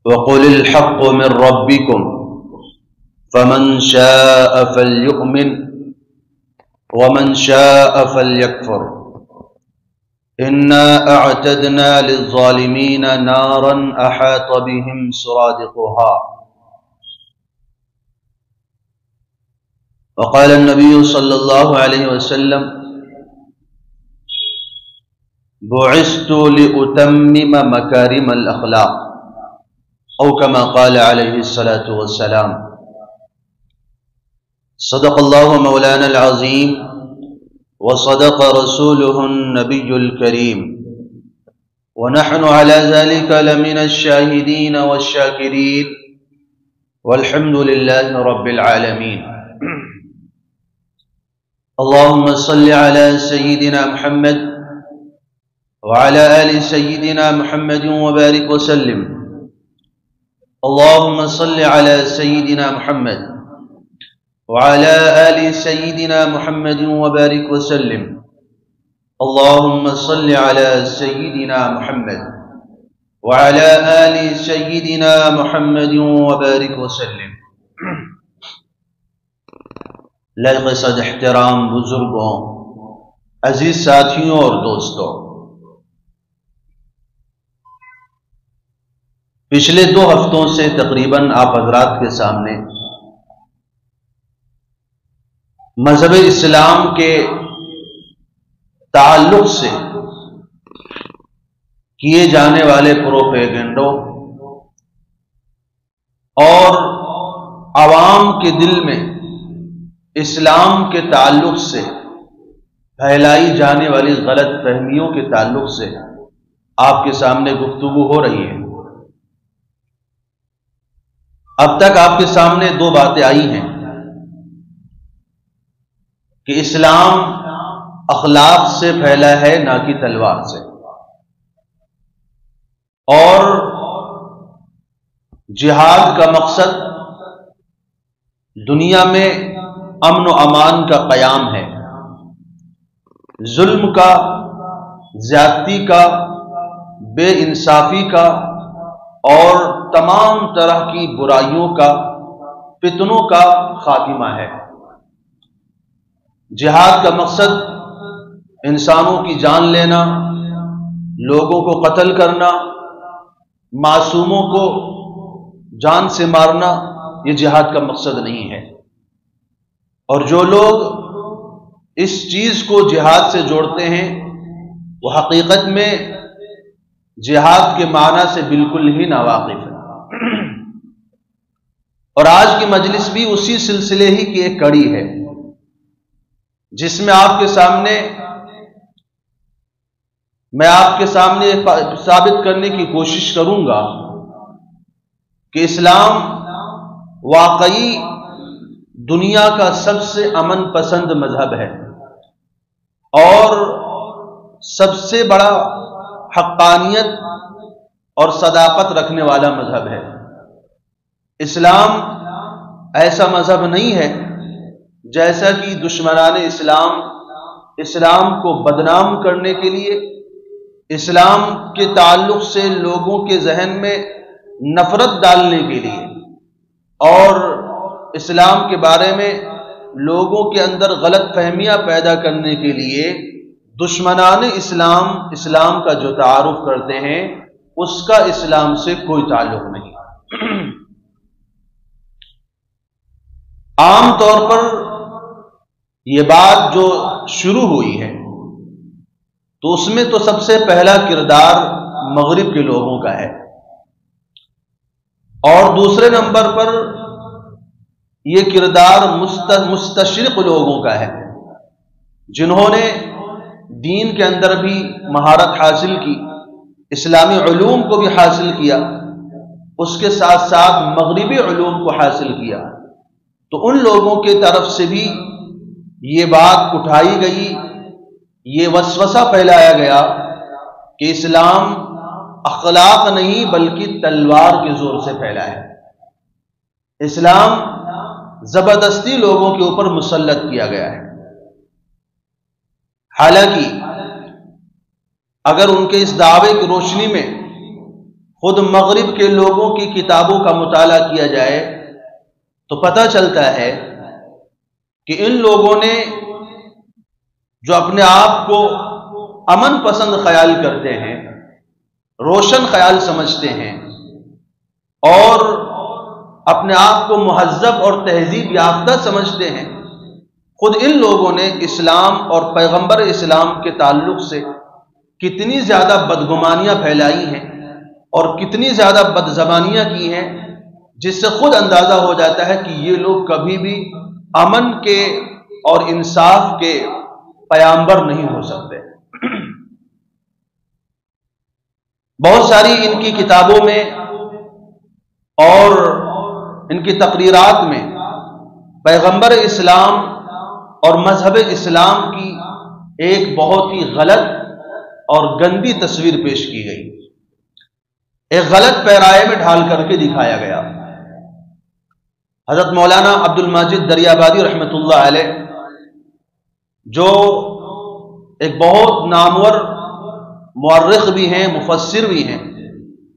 وقل الحق من ربكم فمن شاء فليؤمن ومن شاء فليكفر إنا أعتدنا للظالمين نارا أحاط بهم سرادقها. وقال النبي صلى الله عليه وسلم بعثت لأتمم مكارم الأخلاق أو كما قال عليه الصلاة والسلام. صدق الله مولانا العظيم وصدق رسوله النبي الكريم ونحن على ذلك لمن الشاهدين والشاكرين والحمد لله رب العالمين. اللهم صل على سيدنا محمد وعلى آل سيدنا محمد وبارك وسلم. اللهم صل على سيدنا محمد وعلى آل سيدنا محمد وبارك وسلم. اللهم صل على سيدنا محمد وعلى آل سيدنا محمد وبارك وسلم. لائق صد احترام بزرگوں، عزیز ساتھیوں اور دوستوں، پچھلے 2 ہفتوں سے تقریباً آپ حضرات کے سامنے مذہب اسلام کے تعلق سے کیے جانے والے پروپیگنڈوں اور عوام کے دل میں اسلام کے تعلق سے پھیلائی جانے والی غلط فہمیوں کے تعلق سے آپ کے سامنے گفتگو ہو رہی ہے. اب تک آپ کے سامنے 2 باتیں آئی ہیں کہ اسلام اخلاق سے پھیلا ہے نہ کہ تلوار سے، اور جہاد کا مقصد دنیا میں امن و امان کا قیام ہے، ظلم کا، زیادتی کا، بے انصافی کا اور تمام طرح کی برائیوں کا، فتنوں کا خاتمہ ہے. جہاد کا مقصد انسانوں کی جان لینا، لوگوں کو قتل کرنا، معصوموں کو جان سے مارنا، یہ جہاد کا مقصد نہیں ہے. اور جو لوگ اس چیز کو جہاد سے جوڑتے ہیں وہ حقیقت میں جہاد کے معنی سے بالکل ہی ناواقف ہے. اور آج کی مجلس بھی اسی سلسلے ہی کی ایک کڑی ہے جس میں میں آپ کے سامنے ثابت کرنے کی کوشش کروں گا کہ اسلام واقعی دنیا کا سب سے امن پسند مذہب ہے اور سب سے بڑا حقانیت اور صداقت رکھنے والا مذہب ہے. اسلام ایسا مذہب نہیں ہے جیسا کہ دشمنان اسلام کو بدنام کرنے کے لیے، اسلام کے تعلق سے لوگوں کے ذہن میں نفرت ڈالنے کے لیے اور اسلام کے بارے میں لوگوں کے اندر غلط فہمیاں پیدا کرنے کے لیے دشمنان اسلام کا جو تعارف کرتے ہیں اس کا اسلام سے کوئی تعلق نہیں. عام طور پر یہ بات جو شروع ہوئی ہے تو اس میں تو سب سے پہلا کردار مغرب کے لوگوں کا ہے، اور دوسرے نمبر پر یہ کردار مستشرق لوگوں کا ہے جنہوں نے دین کے اندر بھی مہارت حاصل کی، اسلامی علوم کو بھی حاصل کیا، اس کے ساتھ ساتھ مغربی علوم کو حاصل کیا. تو ان لوگوں کی طرف سے بھی یہ بات اٹھائی گئی، یہ وسوسہ پھیلایا گیا کہ اسلام اخلاق نہیں بلکہ تلوار کے زور سے پھیلا ہے. اسلام زبردستی لوگوں کے اوپر مسلط کیا گیا ہے. حالانکہ اگر ان کے اس دعوے کی روشنی میں خود مغرب کے لوگوں کی کتابوں کا مطالعہ کیا جائے تو پتہ چلتا ہے کہ ان لوگوں نے جو اپنے آپ کو امن پسند خیال کرتے ہیں، روشن خیال سمجھتے ہیں اور اپنے آپ کو مہذب اور تہذیب یافتہ سمجھتے ہیں، خود ان لوگوں نے اسلام اور پیغمبر اسلام کے تعلق سے کتنی زیادہ بدگمانیاں پھیلائی ہیں اور کتنی زیادہ بدزبانیاں کی ہیں، جس سے خود اندازہ ہو جاتا ہے کہ یہ لوگ کبھی بھی امن کے اور انصاف کے پیامبر نہیں ہو سکتے۔ بہت ساری ان کی کتابوں میں اور ان کی تقریرات میں پیغمبر اسلام اور مذہب اسلام کی ایک بہت ہی غلط اور گندی تصویر پیش کی گئی، ایک غلط پیرائے میں ڈھال کر کے دکھایا گیا۔ حضرت مولانا عبد المجید دریابادی رحمۃ اللہ علیہ، جو ایک بہت نامور مورخ بھی ہیں، مفسر بھی ہیں،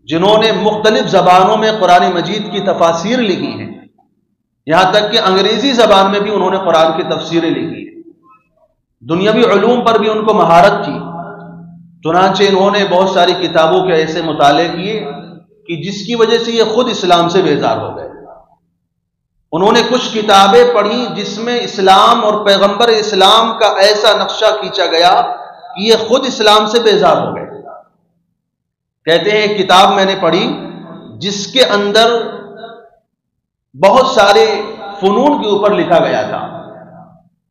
جنہوں نے مختلف زبانوں میں قرآن مجید کی تفاسیر لکھی ہیں، یہاں تک کہ انگریزی زبان میں بھی انہوں نے قرآن کی تفسیریں لکھی ہیں۔ دنیاوی علوم پر بھی ان کو مہارت تھی، چنانچہ انہوں نے بہت ساری کتابوں کے ایسے مطالعے کیے کہ جس کی وجہ سے یہ خود اسلام سے بیزار ہو گئے۔ انہوں نے کچھ کتابیں پڑھی جس میں اسلام اور پیغمبر اسلام کا ایسا نقشہ کھینچا گیا کہ یہ خود اسلام سے بیزار ہو گئے۔ کہتے ہیں ایک کتاب میں نے پڑھی جس کے اندر بہت سارے فنون کے اوپر لکھا گیا تھا،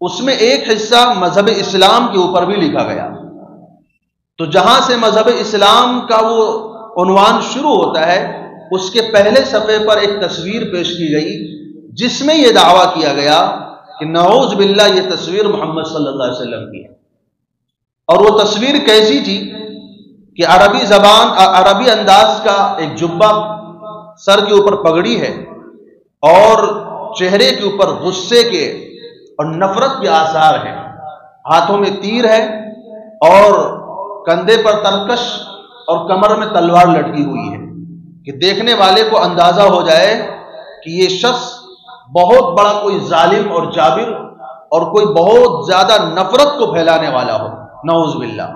اس میں ایک حصہ مذہب اسلام کے اوپر بھی لکھا گیا، تو جہاں سے مذہب اسلام کا وہ عنوان شروع ہوتا ہے اس کے پہلے صفحے پر ایک تصویر پیش کی گئی جس میں یہ دعویٰ کیا گیا کہ نعوذ باللہ یہ تصویر محمد صلی اللہ علیہ وسلم کی ہے۔ اور وہ تصویر کیسی تھی کہ عربی زبان، عربی انداز کا ایک جبہ، سر کے اوپر پگڑی ہے اور چہرے کے اوپر غصے کے اور نفرت کے آثار ہیں، ہاتھوں میں تیر ہے اور کندھے پر ترکش اور کمر میں تلوار لٹکی ہوئی ہے کہ دیکھنے والے کو اندازہ ہو جائے کہ یہ شخص بہت بڑا کوئی ظالم اور جابر اور کوئی بہت زیادہ نفرت کو پھیلانے والا ہو، نعوذ باللہ۔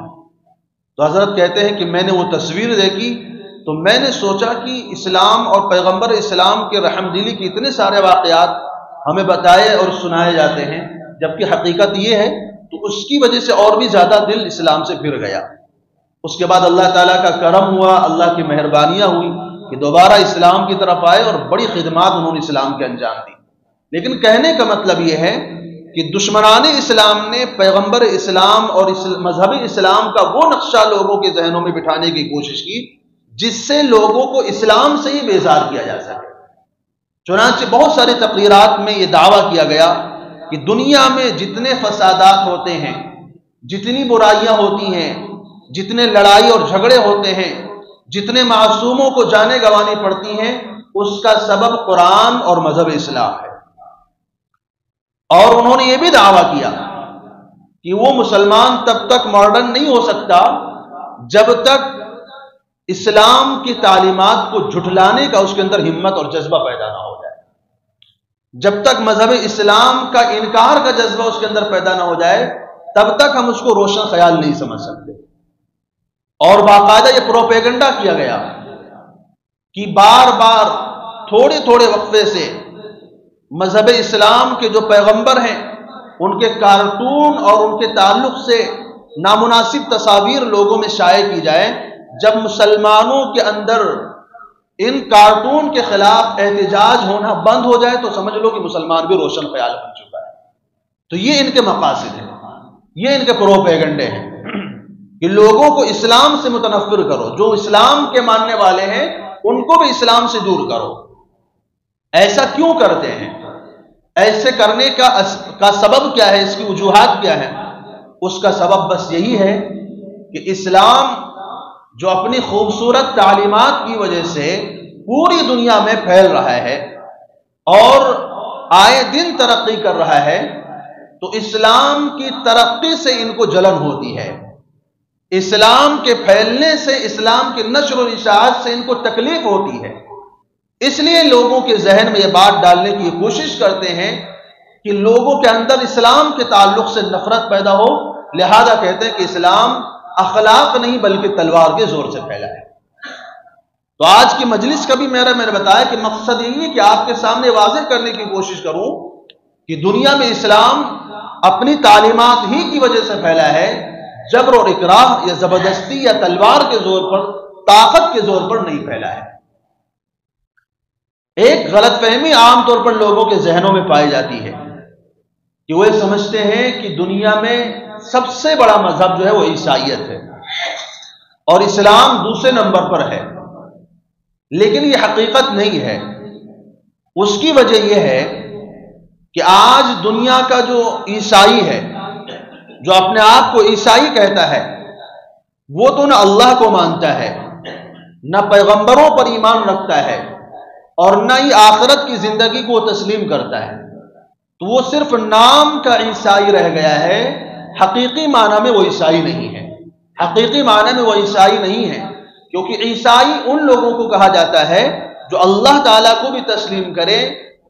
تو حضرت کہتے ہیں کہ میں نے وہ تصویر دیکھی تو میں نے سوچا کہ اسلام اور پیغمبر اسلام کے رحم دلی کے اتنے سارے واقعات ہمیں بتائے اور سنائے جاتے ہیں، جبکہ حقیقت یہ ہے، تو اس کی وجہ سے اور بھی زیادہ دل اسلام سے پھر گیا۔ اس کے بعد اللہ تعالیٰ کا کرم ہوا، اللہ کی مہربانیاں ہوئی کہ دوبارہ اسلام کی طرف آئے اور بڑی خدمات انہوں نے اسلام کے انجام دی۔ لیکن کہنے کا مطلب یہ ہے کہ دشمنان اسلام نے پیغمبر اسلام اور مذہب اسلام کا وہ نقشہ لوگوں کے ذہنوں میں بٹھانے کی کوشش کی جس سے لوگوں کو اسلام سے ہی بیزار کیا جا سکے۔ چنانچہ بہت ساری تقریرات میں یہ دعویٰ کیا گیا کہ دنیا میں جتنے فسادات ہوتے ہیں، جتنی برائیاں ہوتی ہیں، جتنے لڑائی اور جھگڑے ہوتے ہیں، جتنے معصوموں کو جانیں گنوانی پڑتی ہیں، اس کا سبب قرآن اور مذہب اسلام ہے۔ اور انہوں نے یہ بھی دعویٰ کیا کہ وہ مسلمان تب تک ماڈرن نہیں ہو سکتا جب تک اسلام کی تعلیمات کو جھٹلانے کا اس کے اندر ہمت اور جذبہ پیدا نہ ہو جائے۔ جب تک مذہب اسلام کا انکار کا جذبہ اس کے اندر پیدا نہ ہو جائے تب تک ہم اس کو روشن خیال نہیں سمجھ سکتے۔ اور باقاعدہ یہ پروپیگنڈا کیا گیا کہ بار بار تھوڑے تھوڑے وقفے سے مذہب اسلام کے جو پیغمبر ہیں ان کے کارٹون اور ان کے تعلق سے نامناسب تصاویر لوگوں میں شائع کی جائے۔ جب مسلمانوں کے اندر ان کارٹون کے خلاف احتجاج ہونا بند ہو جائے تو سمجھ لو کہ مسلمان بھی روشن خیال بن چکا ہے۔ تو یہ ان کے مقاصد ہیں، یہ ان کے پروپیگنڈے ہیں کہ لوگوں کو اسلام سے متنفر کرو، جو اسلام کے ماننے والے ہیں ان کو بھی اسلام سے دور کرو۔ ایسا کیوں کرتے ہیں؟ ایسے کرنے کا سبب کیا ہے؟ اس کی وجوہات کیا ہے؟ اس کا سبب بس یہی ہے کہ اسلام جو اپنی خوبصورت تعلیمات کی وجہ سے پوری دنیا میں پھیل رہا ہے اور آئے دن ترقی کر رہا ہے، تو اسلام کی ترقی سے ان کو جلن ہوتی ہے۔ اسلام کے پھیلنے سے، اسلام کے نشر و اشاعت سے ان کو تکلیف ہوتی ہے، اس لیے لوگوں کے ذہن میں یہ بات ڈالنے کی کوشش کرتے ہیں کہ لوگوں کے اندر اسلام کے تعلق سے نفرت پیدا ہو، لہذا کہتے ہیں کہ اسلام اخلاق نہیں بلکہ تلوار کے زور سے پھیلا ہے۔ تو آج کی مجلس کا بھی میں نے بتایا کہ مقصد یہی ہے کہ آپ کے سامنے واضح کرنے کی کوشش کروں کہ دنیا میں اسلام اپنی تعلیمات ہی کی وجہ سے پھیلا ہے، جبر اور اکراہ یا زبردستی یا تلوار کے زور پر، طاقت کے زور پر نہیں پھیلا ہے۔ ایک غلط فہمی عام طور پر لوگوں کے ذہنوں میں پائی جاتی ہے کہ وہ سمجھتے ہیں کہ دنیا میں سب سے بڑا مذہب جو ہے وہ عیسائیت ہے اور اسلام دوسرے نمبر پر ہے، لیکن یہ حقیقت نہیں ہے۔ اس کی وجہ یہ ہے کہ آج دنیا کا جو عیسائی ہے، جو اپنے آپ کو عیسائی کہتا ہے، وہ تو نہ اللہ کو مانتا ہے، نہ پیغمبروں پر ایمان رکھتا ہے، اور نہ ہی آخرت کی زندگی کو تسلیم کرتا ہے، تو وہ صرف نام کا عیسائی رہ گیا ہے، حقیقی معنی میں وہ عیسائی نہیں ہے۔ حقیقی معنی میں وہ عیسائی نہیں ہے، کیونکہ عیسائی ان لوگوں کو کہا جاتا ہے جو اللہ تعالیٰ کو بھی تسلیم کرے،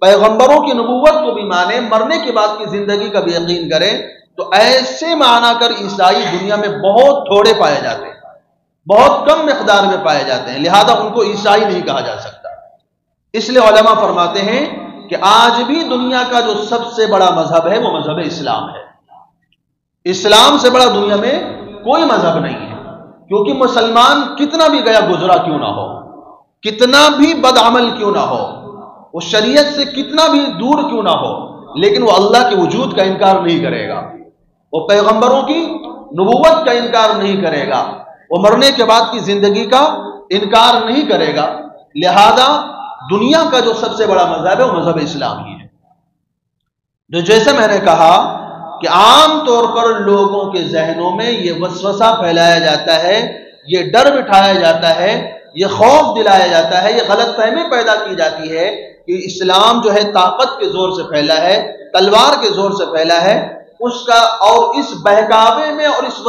پیغمبروں کی نبوت کو بھی مانے، مرنے کے بعد کی زندگی کا بھی یقین کرے۔ تو ایسے معنی کر عیسائی دنیا میں بہت تھوڑے پائے جاتے ہیں، بہت کم مقدار میں پائے جاتے ہیں، لہذا ان کو عیسائی نہیں کہا جا سکتا۔ اس لیے علماء فرماتے ہیں کہ آج بھی دنیا کا جو سب سے بڑا مذہب ہے وہ مذہب اسلام ہے۔ اسلام سے بڑا دنیا میں کوئی مذہب نہیں ہے، کیونکہ مسلمان کتنا بھی گیا گزرا کیوں نہ ہو، کتنا بھی بدعمل کیوں نہ ہو، وہ شریعت سے کتنا بھی دور کیوں نہ ہو، لیکن وہ اللہ کے وجود کا انکار نہیں کرے گا، وہ پیغمبروں کی نبوت کا انکار نہیں کرے گا، وہ مرنے کے بعد کی زندگی کا انکار نہیں کرے گا۔ لہذا دنیا کا جو سب سے بڑا مذہب ہے وہ مذہب اسلام ہی ہے۔ جو جیسے میں نے کہا کہ عام طور پر لوگوں کے ذہنوں میں یہ وسوسہ پھیلایا جاتا ہے، یہ ڈر بٹھایا جاتا ہے، یہ خوف دلایا جاتا ہے، یہ غلط فہمی پیدا کی جاتی ہے کہ اسلام جو ہے طاقت کے زور سے پھیلا ہے، تلوار کے زور سے پھیلا ہے، اس کا اور اس بہکاوے میں اور اس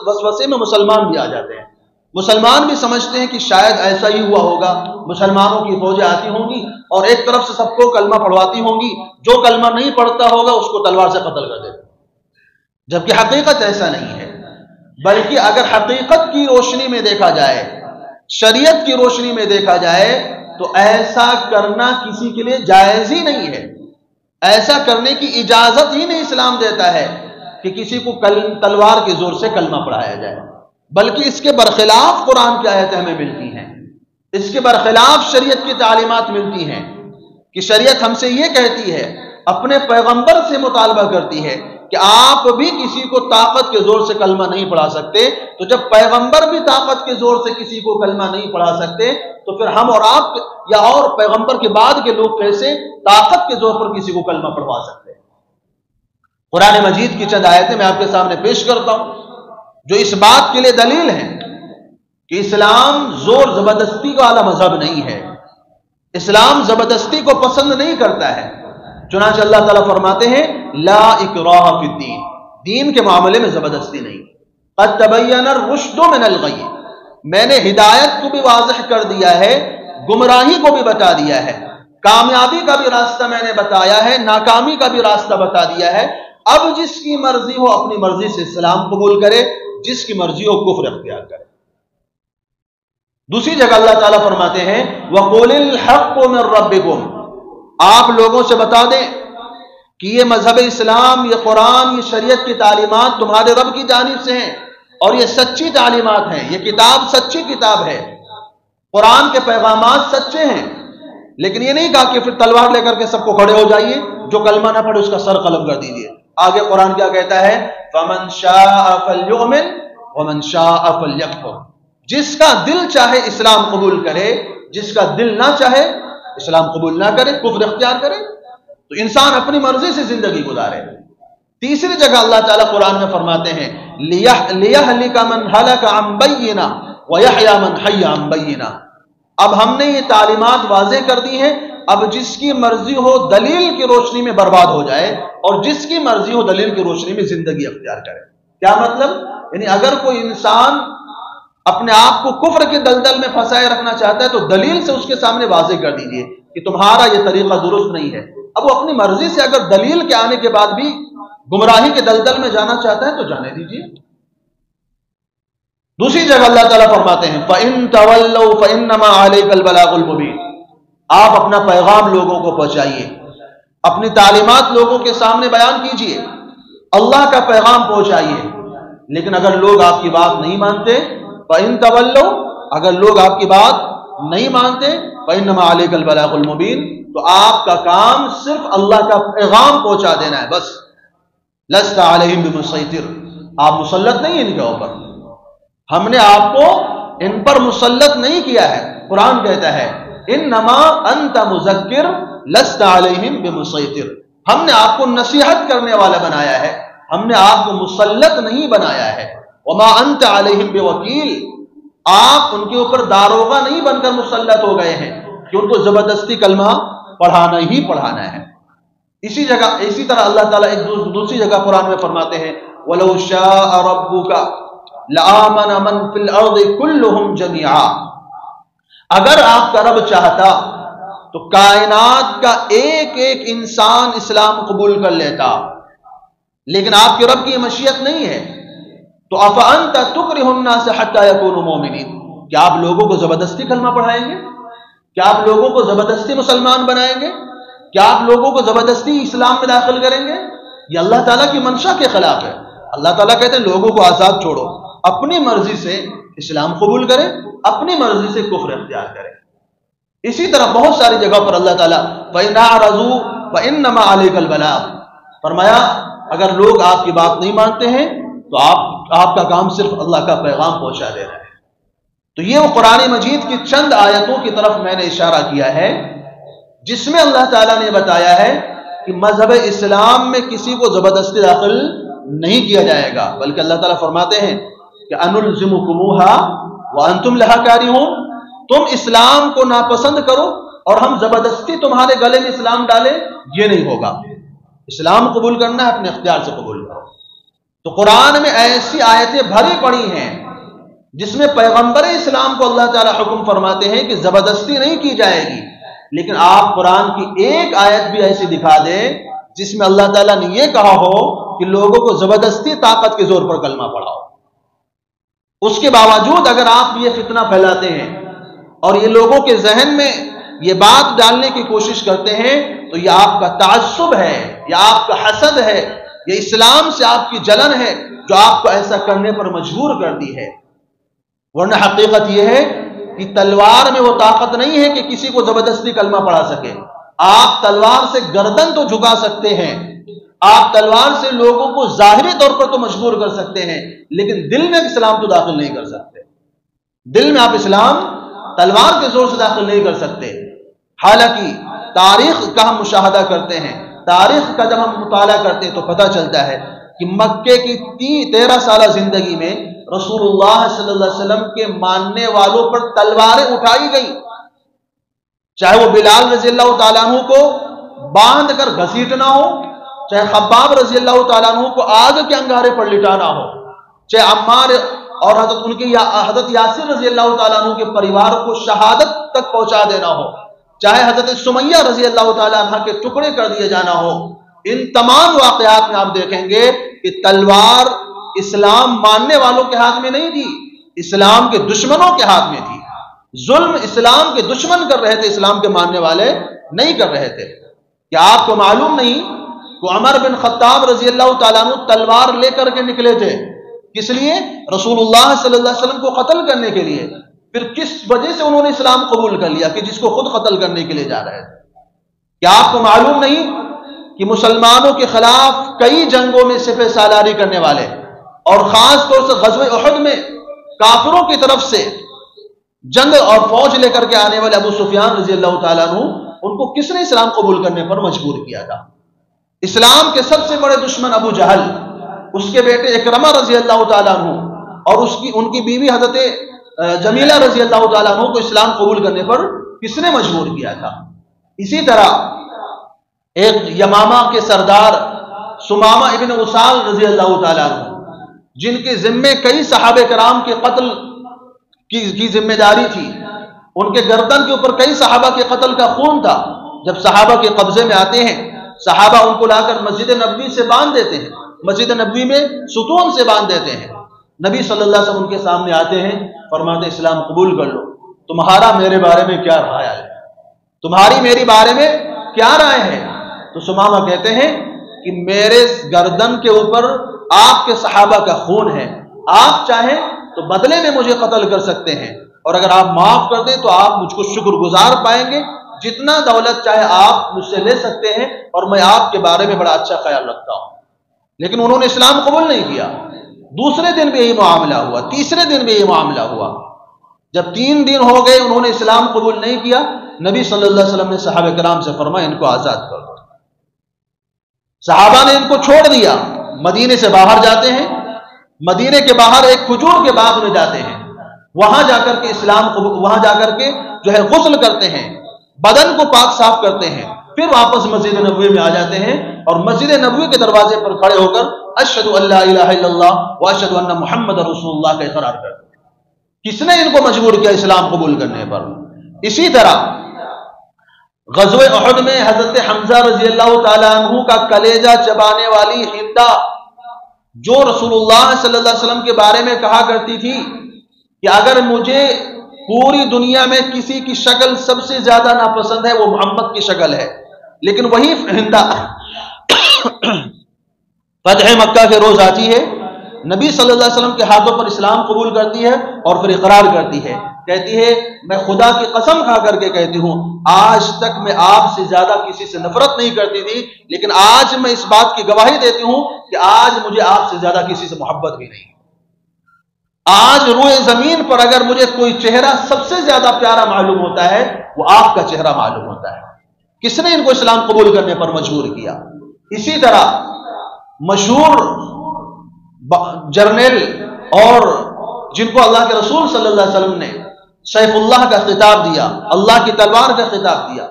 وسوسے میں مسلمان بھی آ جاتے ہیں۔ مسلمان بھی سمجھتے ہیں کہ شاید ایسا ہی ہوا ہوگا، مسلمانوں کی فوجیں آتی ہوں گی اور ایک طرف سے سب کو کلمہ پڑھواتی ہوں گی، جو کلمہ نہیں پڑھتا ہوگا اس کو تلوار سے قتل کر دے گا، جبکہ حقیقت ایسا نہیں ہے۔ بلکہ اگر حقیقت کی روشنی میں دیکھا جائے، شریعت کی روشنی میں دیکھا جائے، تو ایسا کرنا کسی کے لیے جائز ہی نہیں ہے، ایسا کرنے کی اجازت ہی نہیں اسلام دیتا ہے کہ کسی کو تلوار کے زور سے کلمہ پڑھایا جائے، بلکہ اس کے برخلاف قرآن کی آیتیں ہمیں ملتی ہیں، اس کے برخلاف شریعت کی تعلیمات ملتی ہیں کہ شریعت ہم سے یہ کہتی ہے، اپنے پیغمبر سے مطالبہ کرتی ہے کہ آپ بھی کسی کو طاقت کے زور سے کلمہ نہیں پڑھا سکتے، تو جب پیغمبر بھی طاقت کے زور سے کسی کو کلمہ نہیں پڑھا سکتے تو پھر ہم اور آپ یا اور پیغمبر کے بعد کے لوگ کیسے طاقت کے زور پر کسی کو کلمہ پڑھوا سکتے ہیں۔ قرآن مجید کی چند آیتیں میں آپ کے سامنے پیش کرتا ہوں جو اس بات کے لیے دلیل ہے کہ اسلام زور زبردستی والا مذہب نہیں ہے، اسلام زبردستی کو پسند نہیں کرتا ہے۔ چنانچہ اللہ تعالیٰ فرماتے ہیں لا اکراہ فی الدین، دین کے معاملے میں زبردستی نہیں۔ قد تبین الرشد من الغی، میں نے ہدایت کو بھی واضح کر دیا ہے، گمراہی کو بھی بتا دیا ہے، کامیابی کا بھی راستہ میں نے بتایا ہے، ناکامی کا بھی راستہ بتا دیا ہے۔ اب جس کی مرضی ہو اپنی مرضی سے اسلام قبول کرے، جس کی مرضی ہو کفر اختیار کرے۔ دوسری جگہ اللہ تعالیٰ فرماتے ہیں وَقُلِ الْحَقُّ مِن رَبِّكُمْ، آپ لوگوں سے بتا دیں کہ یہ مذہب اسلام، یہ قرآن، یہ شریعت کی تعلیمات تمہارے رب کی جانب سے ہیں اور یہ سچی تعلیمات ہیں، یہ کتاب سچی کتاب ہے، قرآن کے پیغامات سچے ہیں۔ لیکن یہ نہیں کہا کہ پھر تلوار لے کر کے سب کو کھڑے ہو جائیے، جو کلمہ نہ پڑھے اس کا سر قلم کر دیجیے۔ آگے قرآن کیا کہتا ہے فَمَنْ شَاءَ فَلْيُؤْمِنْ وَمَنْ شَاءَ فَلْيَكْفُرْ، جس کا دل چاہے اسلام قبول کرے، جس کا دل نہ چاہے اسلام قبول نہ کرے، کفر اختیار کرے۔ تو انسان اپنی مرضی سے زندگی گزارے۔ تیسری جگہ اللہ تعالیٰ قرآن میں فرماتے ہیں لِيَهْلِكَ مَنْ هَلَكَ عَنْ بَيِّنَةٍ وَيَحْيَى مَنْ حَيَّ عَنْ بَيِّنَةٍ، اب ہم نے یہ تعلیمات واضح کر دی ہیں، اب جس کی مرضی ہو دلیل کی روشنی میں برباد ہو جائے اور جس کی مرضی ہو دلیل کی روشنی میں زندگی اختیار کرے۔ کیا مطلب؟ یعنی اگر کوئی انسان اپنے آپ کو کفر کے دلدل میں پھنسائے رکھنا چاہتا ہے تو دلیل سے اس کے سامنے واضح کر دیجئے کہ تمہارا یہ طریقہ درست نہیں ہے. اب وہ اپنی مرضی سے اگر دلیل کے آنے کے بعد بھی گمراہی کے دلدل میں جانا چاہتا ہے تو جانے دیجئے. دوسری جگہ اللہ تعالیٰ فرماتے ہیں فَإِن تَوَلَّوْا فَإِنَّمَا عَلَيْكَ الْبَلَاغُ الْمُبِينُ. آپ اپنا پیغام لوگوں کو پہنچائیے، اپنی تعلیمات لوگوں کے سامنے بیان کیجئے، اللہ کا پیغام پہنچائیے. لیکن اگر لوگ آپ کی بات نہیں مانتے، فَإِن تَوَلَّوْا، اگر لوگ آپ کی بات نہیں مانتے، فَإِنَّمَا عَلَيْكَ الْبَلَاغُ الْمُبِينُ، تو آپ کا کام صرف اللہ کا پیغام پہنچا دینا ہے بس. لَسْتَ عَلَيْهِمْ بِمُسَيْطِرٍ، آپ مسلط نہیں ان کے اوپر، ہم نے آپ کو ان پر مسلط نہیں کیا ہے. قرآن کہتا ہے انما انت مذکر لست علیہم بمسیطر، ہم نے آپ کو نصیحت کرنے والا بنایا ہے، ہم نے آپ کو مسلط نہیں بنایا ہے. وما انت علیہم بوکیل، آپ ان کے اوپر داروغہ نہیں بن کر مسلط ہو گئے ہیں کہ ان کو زبردستی کلمہ پڑھانا ہی پڑھانا ہے. اسی طرح اللہ تعالیٰ ایک دوسری جگہ قرآن میں فرماتے ہیں وَلَوْ شَاءَ رَبُّكَ لَآمَنَ مَنْ فِي الْأَرْضِ كُلُّهُمْ جَمِيعًا، اگر آپ کا رب چاہتا تو کائنات کا ایک ایک انسان اسلام قبول کر لیتا، لیکن آپ کے رب کی یہ مشیت نہیں ہے. تو أَفَأَنْتَ تُكْرِهُ النَّاسَ حَتَّى يَكُونُوا مُؤْمِنِينَ، کیا آپ لوگوں کو زبردستی کلمہ پڑھائیں گے؟ کیا آپ لوگوں کو زبردستی مسلمان بنائیں گے؟ کیا آپ لوگوں کو زبردستی اسلام میں داخل کریں گے؟ یہ اللہ تعالیٰ کی منشا کے خلاف ہے. اللہ تعالیٰ کہتے ہیں لوگوں کو آزاد چھوڑو، اپنی مرضی سے اسلام قبول کریں، اپنی مرضی سے کفر اختیار کریں. اسی طرح بہت ساری جگہ پر اللہ تعالیٰ فَإِنْ أَعْرَضُوا فَإِنَّمَا عَلَيْكَ الْبَلَاغُ، فرمایا اگر لوگ آپ کی بات نہیں مانتے ہیں تو آپ کا کام صرف اللہ کا پیغام پہنچا دینا ہے. تو یہ وہ قرآن مجید کی چند آیتوں کی طرف میں نے اشارہ کیا ہے جس میں اللہ تعالیٰ نے بتایا ہے کہ مذہب اسلام میں کسی کو زبردستی داخل نہیں کیا جائے گا، بلکہ اللہ تعالیٰ فرماتے ہیں کہ أَنُلْزِمُكُمُوهَا وَأَنْتُمْ لَهَا كَارِهُونَ، تم اسلام کو ناپسند کرو اور ہم زبردستی تمہارے گلے میں اسلام ڈالیں، یہ نہیں ہوگا. اسلام قبول کرنا ہے اپنے اختیار سے قبول کرو. تو قرآن میں ایسی آیتیں بھری پڑی ہیں جس میں پیغمبر اسلام کو اللہ تعالیٰ حکم فرماتے ہیں کہ زبردستی نہیں کی جائے گی، لیکن آپ قرآن کی ایک آیت بھی ایسی دکھا دیں جس میں اللہ تعالیٰ نے یہ کہا ہو کہ لوگوں کو زبردستی طاقت کے زور پر کلمہ پڑھاؤ. اس کے باوجود اگر آپ یہ فتنہ پھیلاتے ہیں اور یہ لوگوں کے ذہن میں یہ بات ڈالنے کی کوشش کرتے ہیں تو یہ آپ کا تعصب ہے، یہ آپ کا حسد ہے، یہ اسلام سے آپ کی جلن ہے جو آپ کو ایسا کرنے پر مجبور کرتی ہے. ورنہ حقیقت یہ ہے کہ تلوار میں وہ طاقت نہیں ہے کہ کسی کو زبردستی کلمہ پڑھا سکے. آپ تلوار سے گردن تو جھکا سکتے ہیں، آپ تلوار سے لوگوں کو ظاہری طور پر تو مجبور کر سکتے ہیں، لیکن دل میں اسلام تو داخل نہیں کر سکتے. دل میں آپ اسلام تلوار کے زور سے داخل نہیں کر سکتے. حالانکہ تاریخ کا ہم مشاہدہ کرتے ہیں، تاریخ کا جب ہم مطالعہ کرتے ہیں تو پتہ چلتا ہے کہ مکے کی 13 سالہ زندگی میں رسول اللہ صلی اللہ علیہ وسلم کے ماننے والوں پر تلواریں اٹھائی گئی، چاہے وہ بلال رضی اللہ تعالیٰ عنہ کو باندھ کر گھسیٹنا ہو، چاہے خباب رضی اللہ تعالیٰ عنہ کو آگ کے انگارے پر لٹانا ہو، چاہے عمار اور حضرت یاسر رضی اللہ تعالیٰ عنہ کے پریوار کو شہادت تک پہنچا دینا ہو، چاہے حضرت سمیہ رضی اللہ تعالیٰ عنہ کے ٹکڑے کر دیے جانا ہو. ان تمام واقعات میں آپ دیکھیں گے کہ تلوار اسلام ماننے والوں کے ہاتھ میں نہیں تھی، اسلام کے دشمنوں کے ہاتھ میں تھی. ظلم اسلام کے دشمن کر رہے تھے، اسلام کے ماننے والے نہیں کر رہے تھے. کیا آپ کو معلوم نہیں کہ عمر بن خطاب رضی اللہ تعالیٰ عنہ تلوار لے کر کے نکلے تھے؟ کس لیے؟ رسول اللہ صلی اللہ علیہ وسلم کو قتل کرنے کے لیے. پھر کس وجہ سے انہوں نے اسلام قبول کر لیا؟ کہ جس کو خود قتل کرنے کے لیے جا رہے تھے. کیا آپ کو معلوم نہیں کہ مسلمانوں کے خلاف کئی جنگوں میں سپہ سالاری کرنے والے اور خاص طور سے غزوہ احد میں کافروں کی طرف سے جنگ اور فوج لے کر کے آنے والے ابو سفیان رضی اللہ تعالیٰ عنہ، ان کو کس نے اسلام قبول کرنے پر مجبور کیا تھا؟ اسلام کے سب سے بڑے دشمن ابو جہل، اس کے بیٹے اکرمہ رضی اللہ تعالیٰ عنہ اور ان کی بیوی حضرت جمیلہ رضی اللہ تعالیٰ عنہ کو اسلام قبول کرنے پر کس نے مجبور کیا تھا؟ اسی طرح ایک یمامہ کے سردار سمامہ ابن اسال رضی اللہ تعالیٰ عنہ، جن کے ذمے کئی صحابہ کرام کے قتل کی ذمہ داری تھی، ان کے گردن کے اوپر کئی صحابہ کے قتل کا خون تھا، جب صحابہ کے قبضے میں آتے ہیں، صحابہ ان کو لا کر مسجد نبوی سے باندھ دیتے ہیں، مسجد نبوی میں ستون سے باندھ دیتے ہیں، نبی صلی اللہ علیہ وسلم ان کے سامنے آتے ہیں، فرماتے اسلام قبول کر لو، تمہارا میرے بارے میں کیا رائے ہے، تمہاری میری بارے میں کیا رائے ہے؟ تو ثمامہ کہتے ہیں کہ میرے گردن کے اوپر آپ کے صحابہ کا خون ہے، آپ چاہیں تو بدلے میں مجھے قتل کر سکتے ہیں، اور اگر آپ معاف کر دیں تو آپ مجھ کو شکر گزار پائیں گے، جتنا دولت چاہے آپ مجھ سے لے سکتے ہیں، اور میں آپ کے بارے میں بڑا اچھا خیال رکھتا ہوں۔ لیکن انہوں نے اسلام قبول نہیں کیا۔ دوسرے دن بھی یہی معاملہ ہوا، تیسرے دن بھی یہی معاملہ ہوا۔ جب 3 دن ہو گئے انہوں نے اسلام قبول نہیں کیا، نبی صلی اللہ علیہ وسلم نے صحابہ کرام سے فرمایا ان کو آزاد کر دو۔ صحابہ نے ان کو چھوڑ دیا، مدینے سے باہر جاتے ہیں، مدینے کے باہر ایک کھجور کے باغ میں جاتے ہیں، وہاں جا کر کے وہاں جا کر کے جو ہے غسل کرتے ہیں، بدن کو پاک صاف کرتے ہیں، پھر واپس مسجد نبوی میں آ جاتے ہیں، اور مسجد نبوی کے دروازے پر کھڑے ہو کر اشہد ان لا الہ الا اللہ واشہد ان محمد رسول اللہ کا اقرار کرتے ہیں۔ کس نے ان کو مجبور کیا اسلام قبول کرنے پر؟ اسی طرح غزوہ احد میں حضرت حمزہ رضی اللہ تعالیٰ عنہ کا کلیجہ چبانے والی ہندا، جو رسول اللہ صلی اللہ علیہ وسلم کے بارے میں کہا کرتی تھی کہ اگر مجھے پوری دنیا میں کسی کی شکل سب سے زیادہ ناپسند ہے وہ محمد کی شکل ہے، لیکن وہی ہندا فتح مکہ کے روز آتی ہے، نبی صلی اللہ علیہ وسلم کے ہاتھوں پر اسلام قبول کرتی ہے اور پھر اقرار کرتی ہے، کہتی ہے میں خدا کی قسم کھا کر کے کہتی ہوں آج تک میں آپ سے زیادہ کسی سے نفرت نہیں کرتی تھی، لیکن آج میں اس بات کی گواہی دیتی ہوں کہ آج مجھے آپ سے زیادہ کسی سے محبت بھی نہیں۔ آج روئے زمین پر اگر مجھے کوئی چہرہ سب سے زیادہ پیارا معلوم ہوتا ہے وہ آپ کا چہرہ معلوم ہوتا ہے۔ کس نے ان کو اسلام قبول کرنے پر مجبور کیا؟ اسی طرح مشہور جرنیل اور جن کو اللہ کے رسول صلی اللہ علیہ وسلم نے سیف اللہ کا خطاب دیا، اللہ کی تلوار کا خطاب دیا،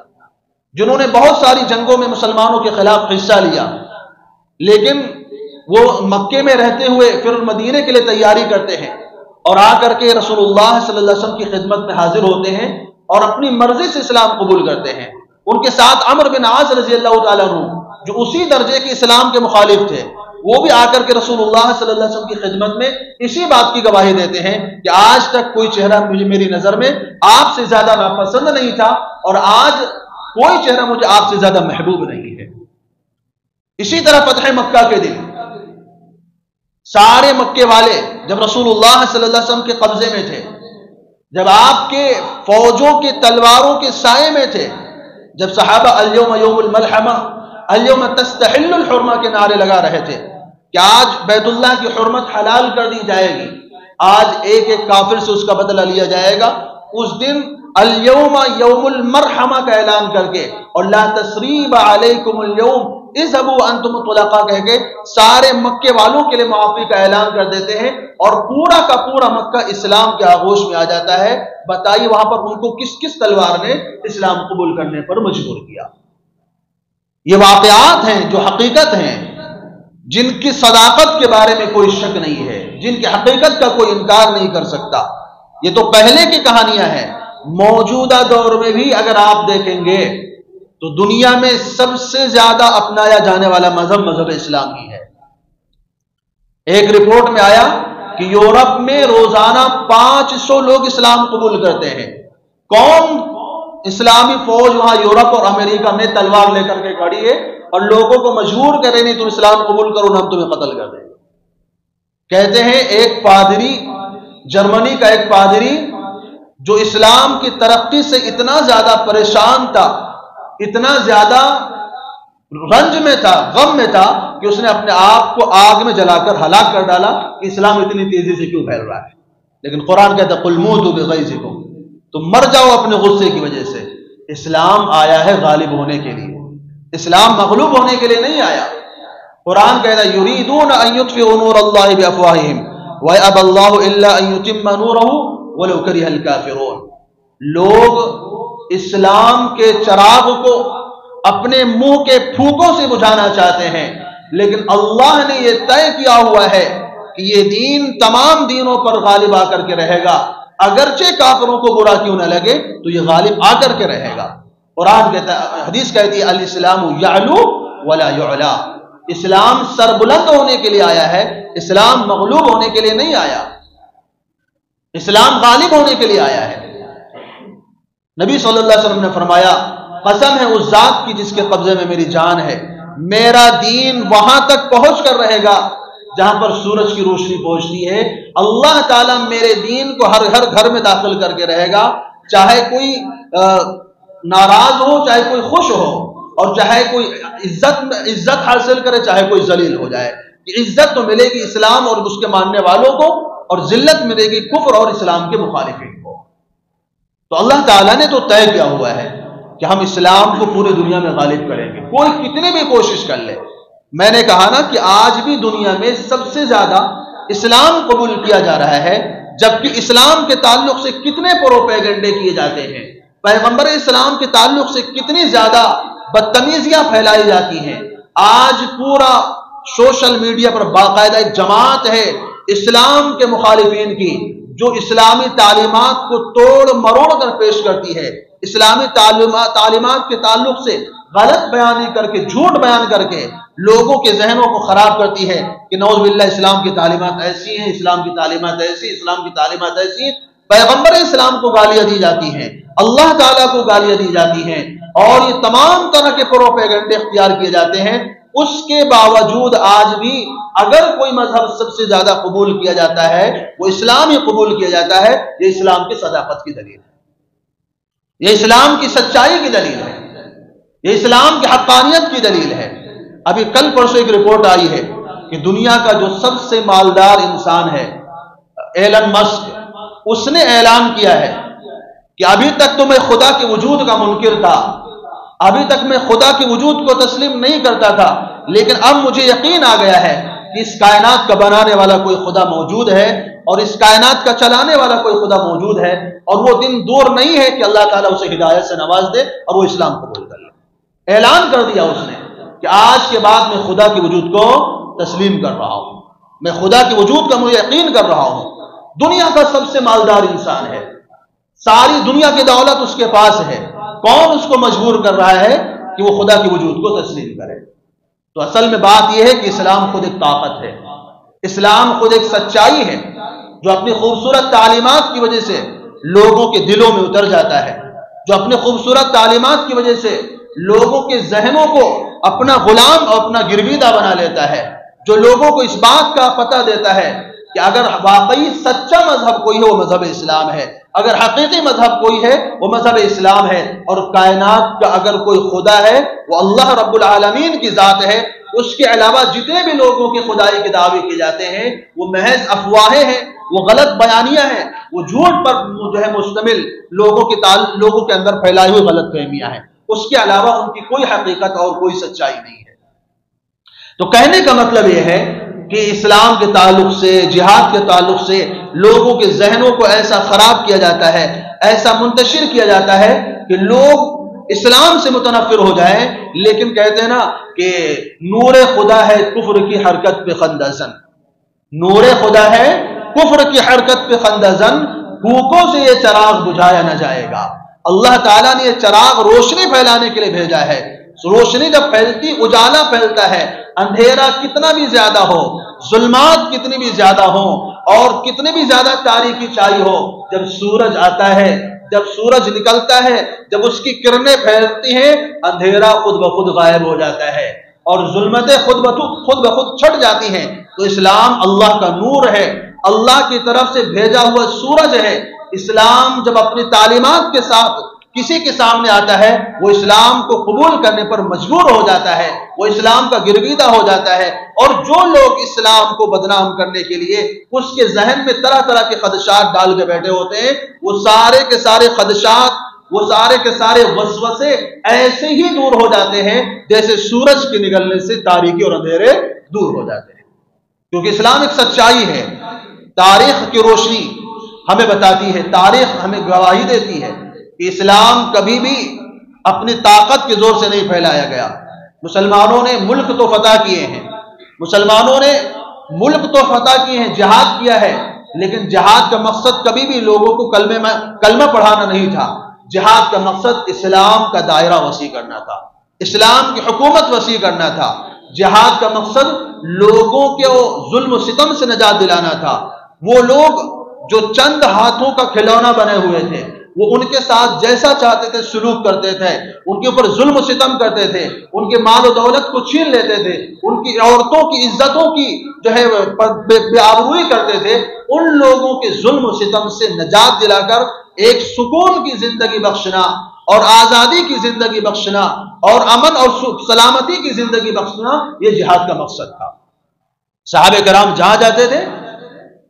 جنہوں نے بہت ساری جنگوں میں مسلمانوں کے خلاف حصہ لیا، لیکن وہ مکے میں رہتے ہوئے پھر مدینے کے لیے تیاری کرتے ہیں اور آ کر کے رسول اللہ صلی اللہ علیہ وسلم کی خدمت میں حاضر ہوتے ہیں اور اپنی مرضی سے اسلام قبول کرتے ہیں۔ ان کے ساتھ عمرو بن عاص رضی اللہ تعالیٰ عنہ جو اسی درجے کے اسلام کے مخالف تھے، وہ بھی آ کر کے رسول اللہ صلی اللہ علیہ وسلم کی خدمت میں اسی بات کی گواہی دیتے ہیں کہ آج تک کوئی چہرہ مجھے میری نظر میں آپ سے زیادہ ناپسند نہیں تھا، اور آج کوئی چہرہ مجھے آپ سے زیادہ محبوب نہیں ہے۔ اسی طرح فتح مکہ کے دن سارے مکے والے جب رسول اللہ صلی اللہ علیہ وسلم کے قبضے میں تھے، جب آپ کے فوجوں کے تلواروں کے سائے میں تھے، جب صحابہ الیوم یوم الملحمہ الیوم تستحل الحرمہ کے نعرے لگا رہے تھے کہ آج بیت اللہ کی حرمت حلال کر دی جائے گی، آج ایک ایک کافر سے اس کا بدلہ لیا جائے گا، اس دن الیوم یوم المرحمہ کا اعلان کر کے اور لا تثریب علیکم اليوم اذهبوا انتم طلقاء کہہ کے سارے مکے والوں کے لیے معافی کا اعلان کر دیتے ہیں، اور پورا کا پورا مکہ اسلام کے آغوش میں آ جاتا ہے۔ بتائیے وہاں پر ان کو کس کس تلوار نے اسلام قبول کرنے پر مجبور کیا؟ یہ واقعات ہیں جو حقیقت ہیں، جن کی صداقت کے بارے میں کوئی شک نہیں ہے، جن کی حقیقت کا کوئی انکار نہیں کر سکتا۔ یہ تو پہلے کی کہانیاں ہیں، موجودہ دور میں بھی اگر آپ دیکھیں گے تو دنیا میں سب سے زیادہ اپنایا جانے والا مذہب اسلام ہی ہے۔ ایک رپورٹ میں آیا کہ یورپ میں روزانہ 500 لوگ اسلام قبول کرتے ہیں۔ کون اسلامی فوج وہاں یورپ اور امریکہ میں تلوار لے کر کے کھڑی ہے اور لوگوں کو مجبور کرے نہیں تم اسلام قبول کرو نہ ہم تمہیں قتل کر دیں گے؟ کہتے ہیں ایک پادری، جرمنی کا ایک پادری جو اسلام کی ترقی سے اتنا زیادہ پریشان تھا، اتنا زیادہ رنج میں تھا، غم میں تھا کہ اس نے اپنے آپ کو آگ میں جلا کر ہلاک کر ڈالا کہ اسلام اتنی تیزی سے کیوں پھیل رہا ہے۔ لیکن قرآن کہتا ہے قُلْ مُوتُوا بِغَيْظِكُمْ، تم مر جاؤ اپنے غصے کی وجہ سے۔ اسلام آیا ہے غالب ہونے کے لیے، اسلام مغلوب ہونے کے لیے نہیں آیا۔ قرآن کہتا ہے یریدون ان یطفئوا نور اللہ بافواہہم ویأبی اللہ الا ان یتم نورہ ولو کرہ الکافرون۔ لوگ اسلام کے چراغ کو اپنے منہ کے پھوکوں سے بجھانا چاہتے ہیں، لیکن اللہ نے یہ طے کیا ہوا ہے کہ یہ دین تمام دینوں پر غالب آ کر کے رہے گا، اگرچہ کافروں کو برا کیوں نہ لگے تو یہ غالب آ کر کے رہے گا۔ قرآن کہتا ہے، حدیث کہتی ہے الاسلام یعلو ولا یعلا، اسلام سربلند ہونے کے لیے آیا ہے، اسلام مغلوب ہونے کے لیے نہیں آیا، اسلام غالب ہونے کے لیے آیا ہے۔ نبی صلی اللہ علیہ وسلم نے فرمایا، قسم ہے اس ذات کی جس کے قبضے میں میری جان ہے، میرا دین وہاں تک پہنچ کر رہے گا جہاں پر سورج کی روشنی پہنچتی ہے۔ اللہ تعالیٰ میرے دین کو ہر گھر میں داخل کر کے رہے گا، چاہے کوئی ناراض ہو، چاہے کوئی خوش ہو، اور چاہے کوئی عزت حاصل کرے، چاہے کوئی ذلیل ہو جائے۔ عزت تو ملے گی اسلام اور اس کے ماننے والوں کو، اور ذلت ملے گی کفر اور اسلام کے مخالفین کو۔ تو اللہ تعالیٰ نے تو طے کیا ہوا ہے کہ ہم اسلام کو پوری دنیا میں غالب کریں گے، کوئی کتنے بھی کوشش کر لے۔ میں نے کہا نا کہ آج بھی دنیا میں سب سے زیادہ اسلام قبول کیا جا رہا ہے، جبکہ اسلام کے تعلق سے کتنے پروپیگنڈے کیے جاتے ہیں، پیغمبر اسلام کے تعلق سے کتنی زیادہ بدتمیزیاں پھیلائی جاتی ہیں۔ آج پورا سوشل میڈیا پر باقاعدہ ایک جماعت ہے اسلام کے مخالفین کی، جو اسلامی تعلیمات کو توڑ مروڑ کر پیش کرتی ہے، اسلامی تعلیمات کے تعلق سے غلط بیانی کر کے، جھوٹ بیان کر کے لوگوں کے ذہنوں کو خراب کرتی ہے کہ نعوذ باللہ اسلام کی تعلیمات ایسی ہیں، اسلام کی تعلیمات ایسی، اسلام کی تعلیمات ایسی ہیں۔ پیغمبر اسلام کو گالیاں دی جاتی ہیں، اللہ تعالیٰ کو گالیاں دی جاتی ہیں، اور یہ تمام طرح کے پروپیگنڈے اختیار کیے جاتے ہیں۔ اس کے باوجود آج بھی اگر کوئی مذہب سب سے زیادہ قبول کیا جاتا ہے وہ اسلام ہی قبول کیا جاتا ہے۔ یہ اسلام کی صداقت کی دلیل ہے، یہ اسلام کی سچائی کی دلیل ہے، یہ اسلام کی حقانیت کی دلیل ہے۔ ابھی کل پرسوں ایک رپورٹ آئی ہے کہ دنیا کا جو سب سے مالدار انسان ہے ایلن مسک، اس نے اعلان کیا ہے کہ ابھی تک تو میں خدا کے وجود کا منکر تھا، ابھی تک میں خدا کے وجود کو تسلیم نہیں کرتا تھا، لیکن اب مجھے یقین آ گیا ہے کہ اس کائنات کا بنانے والا کوئی خدا موجود ہے، اور اس کائنات کا چلانے والا کوئی خدا موجود ہے، اور وہ دن دور نہیں ہے کہ اللہ تعالیٰ اسے ہدایت سے نواز دے اور وہ اسلام قبول کر لے۔ اعلان کر دیا اس نے کہ آج کے بعد میں خدا کے وجود کو تسلیم کر رہا ہوں، میں خدا کے وجود کا مجھے یقین کر رہا ہوں۔ دنیا کا سب سے مالدار انسان ہے، ساری دنیا کی دولت اس کے پاس ہے، کون اس کو مجبور کر رہا ہے کہ وہ خدا کے وجود کو تسلیم کرے؟ تو اصل میں بات یہ ہے کہ اسلام خود ایک طاقت ہے، اسلام خود ایک سچائی ہے جو اپنی خوبصورت تعلیمات کی وجہ سے لوگوں کے دلوں میں اتر جاتا ہے، جو اپنے خوبصورت تعلیمات کی وجہ سے لوگوں کے ذہنوں کو اپنا غلام اور اپنا گرویدہ بنا لیتا ہے، جو لوگوں کو اس بات کا پتہ دیتا ہے کہ اگر واقعی سچا مذہب کوئی ہے وہ مذہب اسلام ہے، اگر حقیقی مذہب کوئی ہے وہ مذہب اسلام ہے، اور کائنات کا اگر کوئی خدا ہے وہ اللہ رب العالمین کی ذات ہے۔ اس کے علاوہ جتنے بھی لوگوں کی خدائی کے دعوے کیے جاتے ہیں وہ محض افواہیں ہیں، وہ غلط بیانیاں ہیں، وہ جھوٹ پر جو ہے مشتمل لوگوں کے اندر پھیلائی ہوئی غلط فہمیاں ہیں، اس کے علاوہ ان کی کوئی حقیقت اور کوئی سچائی نہیں ہے۔ تو کہنے کا مطلب یہ ہے کہ اسلام کے تعلق سے، جہاد کے تعلق سے لوگوں کے ذہنوں کو ایسا خراب کیا جاتا ہے، ایسا منتشر کیا جاتا ہے کہ لوگ اسلام سے متنفر ہو جائیں، لیکن کہتے ہیں نا کہ نور خدا ہے کفر کی حرکت پہ خندہ زن، نور خدا ہے کفر کی حرکت پہ خندہ زن، بھوکوں سے یہ چراغ بجھایا نہ جائے گا۔ اللہ تعالیٰ نے یہ چراغ روشنی پھیلانے کے لیے بھیجا ہے۔ روشنی جب پھیلتی، اجالا پھیلتا ہے، اندھیرا کتنا بھی زیادہ ہو، ظلمات کتنی بھی زیادہ ہو، اور کتنے بھی زیادہ تاریکی چھائی ہو، جب سورج آتا ہے، جب سورج نکلتا ہے، جب اس کی کرنیں پھیلتی ہیں، اندھیرا خود بخود غائب ہو جاتا ہے اور ظلمتیں خود بخود چھٹ جاتی ہیں۔ تو اسلام اللہ کا نور ہے، اللہ کی طرف سے بھیجا ہوا سورج ہے۔ اسلام جب اپنی تعلیمات کے ساتھ کسی کے سامنے آتا ہے، وہ اسلام کو قبول کرنے پر مجبور ہو جاتا ہے، وہ اسلام کا گرویدہ ہو جاتا ہے، اور جو لوگ اسلام کو بدنام کرنے کے لیے اس کے ذہن میں طرح طرح کے خدشات ڈال کے بیٹھے ہوتے ہیں، وہ سارے کے سارے خدشات، وہ سارے کے سارے وسوسے ایسے ہی دور ہو جاتے ہیں جیسے سورج کے نکلنے سے تاریکی اور اندھیرے دور ہو جاتے ہیں، کیونکہ اسلام ایک سچائی ہے۔ تاریخ کی روشنی ہمیں بتاتی ہے، تاریخ ہمیں گواہی دیتی ہے کہ اسلام کبھی بھی اپنی طاقت کے زور سے نہیں پھیلایا گیا۔ مسلمانوں نے ملک تو فتح کیے ہیں، مسلمانوں نے ملک تو فتح کیے ہیں، جہاد کیا ہے، لیکن جہاد کا مقصد کبھی بھی لوگوں کو کلمہ پڑھانا نہیں تھا۔ جہاد کا مقصد اسلام کا دائرہ وسیع کرنا تھا، اسلام کی حکومت وسیع کرنا تھا۔ جہاد کا مقصد لوگوں کے ظلم و ستم سے نجات دلانا تھا۔ وہ لوگ جو چند ہاتھوں کا کھلونا بنے ہوئے تھے، وہ ان کے ساتھ جیسا چاہتے تھے سلوک کرتے تھے، ان کے اوپر ظلم و ستم کرتے تھے، ان کے مال و دولت کو چھین لیتے تھے، ان کی عورتوں کی عزتوں کی جو ہے بے آبروئی کرتے تھے۔ ان لوگوں کے ظلم و ستم سے نجات دلا کر ایک سکون کی زندگی بخشنا اور آزادی کی زندگی بخشنا اور امن اور سلامتی کی زندگی بخشنا، یہ جہاد کا مقصد تھا۔ صحابہ کرام جہاں جاتے تھے،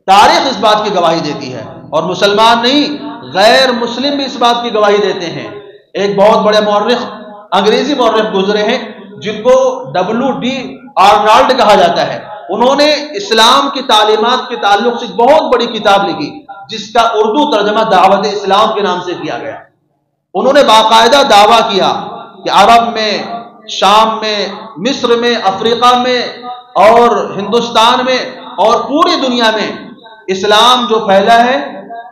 تاریخ اس بات کی گواہی دیتی ہے، اور مسلمان نہیں غیر مسلم بھی اس بات کی گواہی دیتے ہیں۔ ایک بہت بڑے مورخ، انگریزی مورخ گزرے ہیں جن کو WD آرنالڈ کہا جاتا ہے۔ انہوں نے اسلام کی تعلیمات کے تعلق سے بہت بڑی کتاب لکھی جس کا اردو ترجمہ دعوت اسلام کے نام سے کیا گیا۔ انہوں نے باقاعدہ دعویٰ کیا کہ عرب میں، شام میں، مصر میں، افریقہ میں اور ہندوستان میں اور پوری دنیا میں اسلام جو پھیلا ہے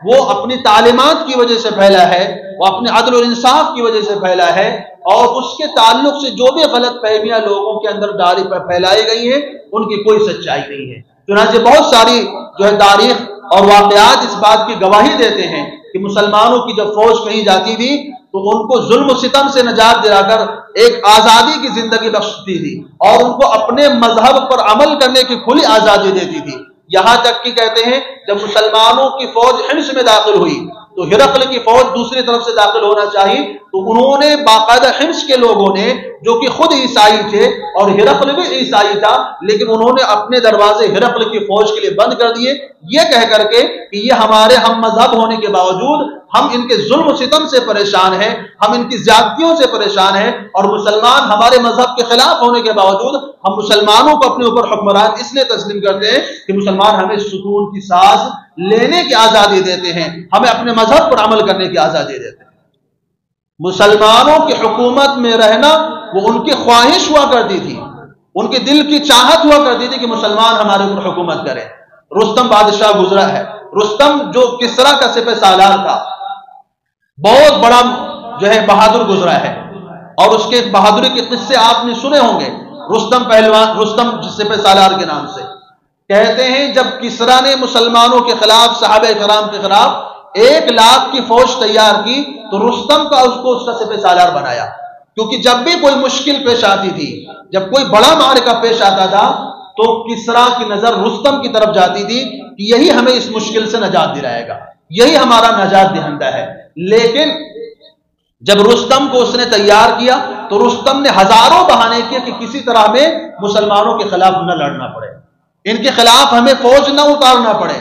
وہ اپنی تعلیمات کی وجہ سے پھیلا ہے، وہ اپنے عدل و انصاف کی وجہ سے پھیلا ہے، اور اس کے تعلق سے جو بھی غلط فہمیاں لوگوں کے اندر پھیلائی گئی ہیں ان کی کوئی سچائی نہیں ہے۔ چنانچہ بہت ساری جو ہے تاریخ اور واقعات اس بات کی گواہی دیتے ہیں کہ مسلمانوں کی جب فوج کہیں جاتی تھی تو ان کو ظلم و ستم سے نجات دلا کر ایک آزادی کی زندگی بخشتی تھی اور ان کو اپنے مذہب پر عمل کرنے کی کھلی آزادی دیتی تھی۔ یہاں تک کہ کہتے ہیں جب مسلمانوں کی فوج حمص میں داخل ہوئی تو ہرقل کی فوج دوسری طرف سے داخل ہونا چاہیے، تو انہوں نے باقاعدہ حمص کے لوگوں نے جو کہ خود عیسائی تھے اور ہرقل بھی عیسائی تھا، لیکن انہوں نے اپنے دروازے ہرقل کی فوج کے لیے بند کر دیے، یہ کہہ کر کے کہ یہ ہمارے ہم مذہب ہونے کے باوجود ہم ان کے ظلم و ستم سے پریشان ہیں، ہم ان کی زیادتیوں سے پریشان ہیں، اور مسلمان ہمارے مذہب کے خلاف ہونے کے باوجود ہم مسلمانوں کو اپنے اوپر حکمران اس لیے تسلیم کرتے ہیں کہ مسلمان ہمیں سکون کی سانس لینے کی آزادی دیتے ہیں، ہمیں اپنے مذہب پر عمل کرنے کی آزادی دیتے ہیں۔ مسلمانوں کی حکومت میں رہنا وہ ان کی خواہش ہوا کرتی تھی، ان کے دل کی چاہت ہوا کرتی تھی کہ مسلمان ہمارے اوپر حکومت کرے۔ رستم بادشاہ گزرا ہے، رستم جو کسرا کا سپہ سالار تھا، بہت بڑا جو ہے بہادر گزرا ہے، اور اس کے بہادری کے قصے آپ نے سنے ہوں گے۔ رستم پہلوان، رستم سپہ سالار کے نام سے کہتے ہیں جب کسرا نے مسلمانوں کے خلاف، صحابہ کرام کے خلاف 1,00,000 کی فوج تیار کی تو رستم کا اس کا سپہ سالار بنایا، کیونکہ جب بھی کوئی مشکل پیش آتی تھی، جب کوئی بڑا معرکہ پیش آتا تھا تو کسرا کی نظر رستم کی طرف جاتی تھی کہ یہی ہمیں اس مشکل سے نجات دلائے گا، یہی ہمارا نجات دہندہ ہے۔ لیکن جب رستم کو اس نے تیار کیا تو رستم نے ہزاروں بہانے کیے کہ کسی طرح ہمیں مسلمانوں کے خلاف نہ لڑنا پڑے، ان کے خلاف ہمیں فوج نہ اتارنا پڑے،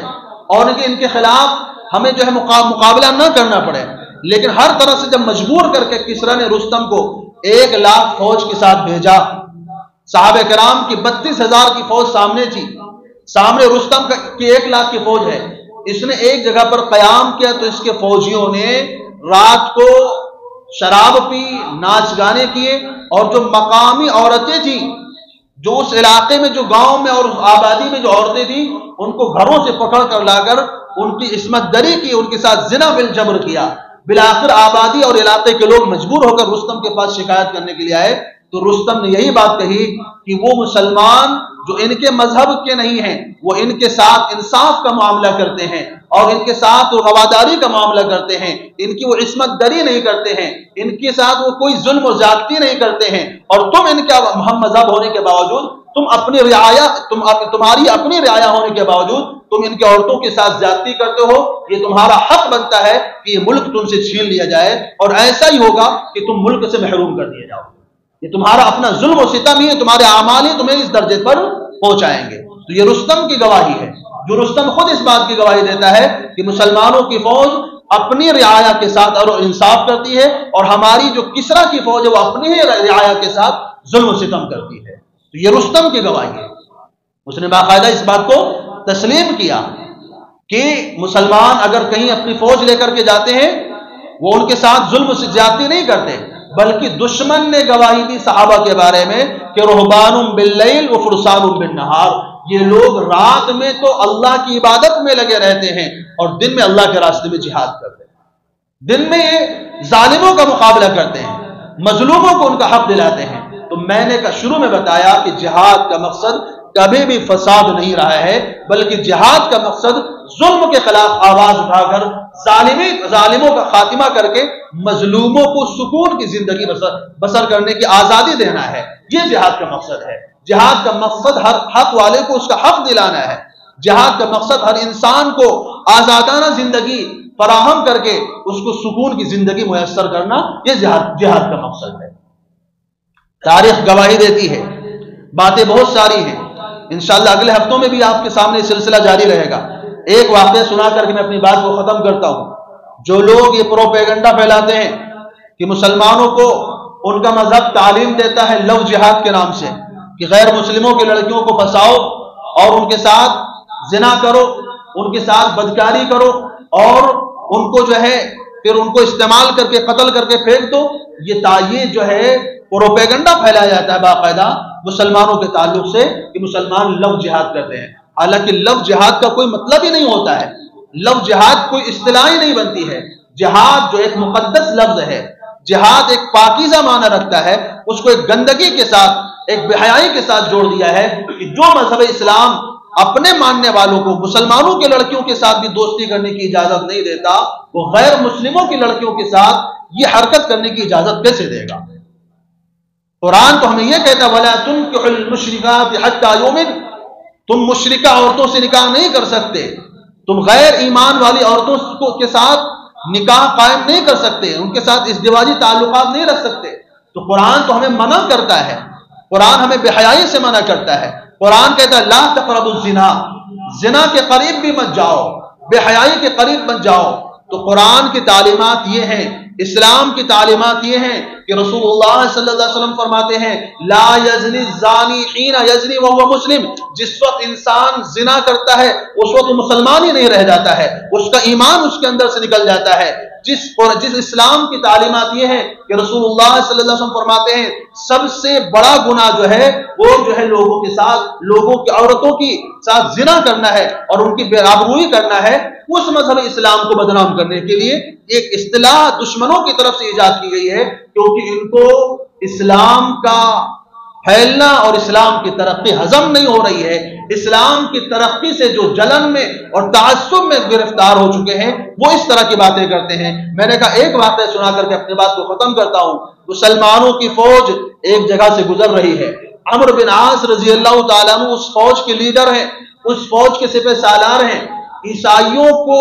اور ان کے خلاف ہمیں جو ہے مقابلہ نہ کرنا پڑے۔ لیکن ہر طرح سے جب مجبور کر کے کسرا نے رستم کو 1,00,000 فوج کے ساتھ بھیجا، صحابہ کرام کی 32,000 کی فوج سامنے تھی، سامنے رستم کی 1,00,000 کی فوج ہے۔ اس نے ایک جگہ پر قیام کیا تو اس کے فوجیوں نے رات کو شراب پی، ناچ گانے کیے، اور جو مقامی عورتیں تھیں، جو اس علاقے میں، جو گاؤں میں اور آبادی میں جو عورتیں تھیں، ان کو گھروں سے پکڑ کر لا کر ان کی عصمت دری کی، ان کے ساتھ زنا بالجبر کیا۔ بالآخر آبادی اور علاقے کے لوگ مجبور ہو کر رستم کے پاس شکایت کرنے کے لیے آئے تو رستم نے یہی بات کہی کہ وہ مسلمان جو ان کے مذہب کے نہیں ہیں وہ ان کے ساتھ انصاف کا معاملہ کرتے ہیں اور ان کے ساتھ وہ رواداری کا معاملہ کرتے ہیں، ان کی وہ عصمت دری نہیں کرتے ہیں، ان کے ساتھ وہ کوئی ظلم و زیادتی نہیں کرتے ہیں، اور تم ان کا ہم مذہب ہونے کے باوجود تمہاری اپنی رعایا ہونے کے باوجود تم ان کی عورتوں کے ساتھ زیادتی کرتے ہو۔ یہ تمہارا حق بنتا ہے کہ یہ ملک تم سے چھین لیا جائے، اور ایسا ہی ہوگا کہ تم ملک سے محروم کر دیے جاؤ۔ یہ تمہارا اپنا ظلم و ستم ہی ہے، تمہارے اعمال ہی تمہیں اس درجے پر پہنچائیں گے۔ تو یہ رستم کی گواہی ہے، جو رستم خود اس بات کی گواہی دیتا ہے کہ مسلمانوں کی فوج اپنی رعایا کے ساتھ اور انصاف کرتی ہے، اور ہماری جو کسرا کی فوج ہے وہ اپنی ہی رعایا کے ساتھ ظلم و ستم کرتی ہے۔ تو یہ رستم کی گواہی ہے۔ اس نے باقاعدہ اس بات کو تسلیم کیا کہ مسلمان اگر کہیں اپنی فوج لے کر کے جاتے ہیں وہ ان کے ساتھ ظلم و زیادتی نہیں کرتے، بلکہ دشمن نے گواہی دی صحابہ کے بارے میں کہ رہبان باللیل و فرسان بالنہار، یہ لوگ رات میں تو اللہ کی عبادت میں لگے رہتے ہیں اور دن میں اللہ کے راستے میں جہاد کرتے ہیں، دن میں یہ ظالموں کا مقابلہ کرتے ہیں، مظلوموں کو ان کا حق دلاتے ہیں۔ تو میں نے شروع میں بتایا کہ جہاد کا مقصد کبھی بھی فساد نہیں رہا ہے، بلکہ جہاد کا مقصد ظلم کے خلاف آواز اٹھا کر ظالموں کا خاتمہ کر کے مظلوموں کو سکون کی زندگی بسر کرنے کی آزادی دینا ہے۔ یہ جہاد کا مقصد ہے۔ جہاد کا مقصد ہر حق والے کو اس کا حق دلانا ہے۔ جہاد کا مقصد ہر انسان کو آزادانہ زندگی فراہم کر کے اس کو سکون کی زندگی میسر کرنا، یہ جہاد کا مقصد ہے۔ تاریخ گواہی دیتی ہے، باتیں بہت ساری ہیں، انشاءاللہ اگلے ہفتوں میں بھی آپ کے سامنے یہ سلسلہ جاری رہے گا۔ ایک واقعہ سنا کر کے میں اپنی بات کو ختم کرتا ہوں۔ جو لوگ یہ پروپیگنڈا پھیلاتے ہیں کہ مسلمانوں کو ان کا مذہب تعلیم دیتا ہے لو جہاد کے نام سے، کہ غیر مسلموں کی لڑکیوں کو پھنساؤ اور ان کے ساتھ زنا کرو، ان کے ساتھ بدکاری کرو اور ان کو جو ہے پھر ان کو استعمال کر کے قتل کر کے پھینک دو، یہ جو ہے پروپیگنڈا پھیلایا جاتا ہے باقاعدہ مسلمانوں کے تعلق سے کہ مسلمان لو جہاد کرتے ہیں۔ حالانکہ لو جہاد کا کوئی مطلب ہی نہیں ہوتا ہے، لو جہاد کوئی اصطلاح ہی نہیں بنتی ہے۔ جہاد جو ایک مقدس لفظ ہے، جہاد ایک پاکیزہ معنی رکھتا ہے، اس کو ایک گندگی کے ساتھ، ایک بے حیائی کے ساتھ جوڑ دیا ہے کہ جو مذہب اسلام اپنے ماننے والوں کو مسلمانوں کی لڑکیوں کے ساتھ بھی دوستی کرنے کی اجازت نہیں دیتا، وہ غیر مسلموں کی لڑکیوں کے ساتھ یہ حرکت کرنے کی اجازت کیسے دے گا؟ قرآن تو ہمیں یہ کہتا ہے وَلَا تُنكِحُ الْمُشْرِكَاتِ حَتَّى يُؤْمِنْ، تم مشرکہ عورتوں سے نکاح نہیں کر سکتے، تم غیر ایمان والی عورتوں کے ساتھ نکاح قائم نہیں کر سکتے، ان کے ساتھ ازدواجی تعلقات نہیں رکھ سکتے۔ تو قرآن تو ہمیں منع کرتا ہے، قرآن ہمیں بے حیائی سے منع کرتا ہے۔ قرآن کہتا ہے لا تقربوا الزنا، زنا کے قریب بھی مت جاؤ، بے حیائی کے قریب مت جاؤ۔ تو قرآن کی تعلیمات یہ ہیں، اسلام کی تعلیمات یہ ہیں کہ رسول اللہ صلی اللہ علیہ وسلم فرماتے ہیں لا یزنی الزانی حین یزنی وهو مسلم، جس وقت انسان زنا کرتا ہے اس وقت مسلمان ہی نہیں رہ جاتا ہے، اس کا ایمان اس کے اندر سے نکل جاتا ہے۔ جس اسلام کی تعلیمات یہ ہے کہ رسول اللہ صلی اللہ علیہ وسلم فرماتے ہیں سب سے بڑا گناہ جو ہے وہ جو ہے لوگوں کے ساتھ، لوگوں کی عورتوں کی ساتھ زنا کرنا ہے اور ان کی بے آبروئی کرنا ہے۔ اس مذہب اسلام کو بدنام کرنے کے لیے ایک اصطلاح دشمنوں کی طرف سے ایجاد کی گئی ہے، کیونکہ ان کو اسلام کا پھیلنا اور اسلام کی ترقی ہضم نہیں ہو رہی ہے۔ اسلام کی ترقی سے جو جلن میں اور تعصب میں گرفتار ہو چکے ہیں وہ اس طرح کی باتیں کرتے ہیں۔ میں نے کہا ایک واقعہ سنا کر کے اپنی بات کو ختم کرتا ہوں۔ مسلمانوں کی فوج ایک جگہ سے گزر رہی ہے، عمرو بن عاص رضی اللہ تعالیٰ عنہ اس فوج کے لیڈر ہیں، اس فوج کے سپہ سالار ہیں۔ عیسائیوں کو